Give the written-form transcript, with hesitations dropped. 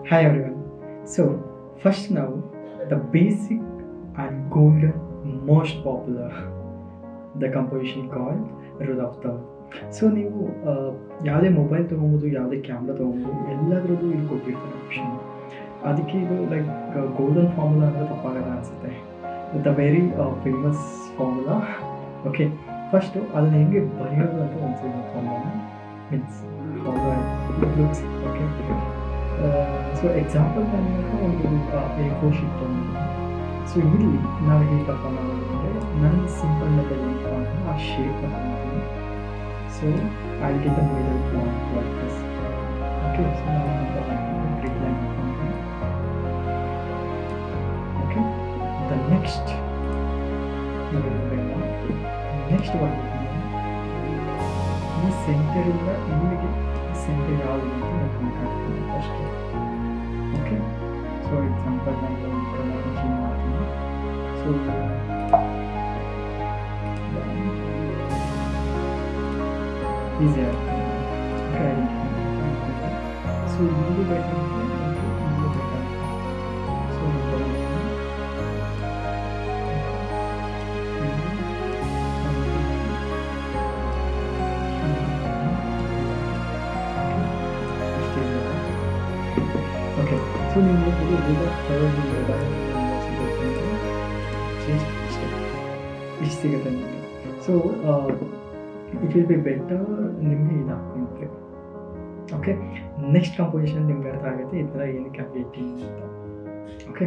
Hi everyone. So first now the basic and golden most popular the composition called rule of thumb. So ನೀವು ಯಾವುದೇ mobile ತೊಗೊಬೋದು, ಯಾವುದೇ camera ತೊಗೊಬೋದು, ಎಲ್ಲದರಲ್ಲೂ ಇಲ್ಲಿ ಕೊಟ್ಟಿರ್ತಾರೆ ಆಪ್ಷನ್. ಅದಕ್ಕೆ ಇದು ಲೈಕ್ ಗೋಲ್ಡನ್ ಫಾರ್ಮುಲಾ ಅಂದರೆ ತಪ್ಪಾಗಲ್ಲ ಅನಿಸುತ್ತೆ. The very famous formula. Okay, first ಅದನ್ನು ಹೆಂಗೆ ಬರೆಯೋದು ಅಂತ ಒಂದು formula means looks. Okay, so example ನಾನು ಒಂದು A4 ಶೀಟ್ ತೊಗೊಂಡು, ಸೊ ಇಲ್ಲಿ ನಾವು ಹೇಗಪ್ಪ ಮಾಡೋದು ಅಂದರೆ ನನ್ನ ಸಿಂಪಲ್ ಲೆವೆಲ್ ಆ ಶೇಪ್ ತೊಗೊಳ್ತೀನಿ. So I get the middle point like this. Okay, so ನಾವು ಗ್ರಿಡ್ ಲೈನ್ ಹಾಕ್ಕೊಂಡ್ವಿ. ಓಕೆ, ದ ನೆಕ್ಸ್ಟ್ ಒಂದು ಈ ಸೆಂಟರಿಂದ ಇಲ್ಲಿಗೆ ಸೆಂಟರ್ ಯಾವುದು ಅಂತ ನಾನು ಹಾಕ್ತೀನಿ ಫಸ್ಟ್. ಓಕೆ, ಸೊ ಎಕ್ಸಾಂಪಲ್ ನಾನು ಕಲರ್ ಚೇಂಜ್ ಮಾಡ್ತೀನಿ. ಸೊ ಈಸಿ ಆಗ್ತದೆ. ಓಕೆ, ಸೊ ಇಲ್ಲಿ ಬೇಕಾಗುತ್ತೆ, ಇಲ್ಲಿ ಬೇಕಾಗುತ್ತೆ. ಸೊ ಓಕೆ, ಸೊ ನೀವು ನೋಡ್ಬೋದು ಇಷ್ಟು ಸಿಗುತ್ತೆ ನಿಮಗೆ. So it will be better ನಿಮಗೆ ಇದು ಹಾಕೊಂಡ್ರೆ. ಓಕೆ, ನೆಕ್ಸ್ಟ್ ಕಂಪೋಸಿಷನ್ ನಿಮ್ಗೆ ಅರ್ಥ ಆಗುತ್ತೆ ಈ ಥರ ಏನಕ್ಕೆ ಹಾಕಿ ಅಂತ. ಓಕೆ.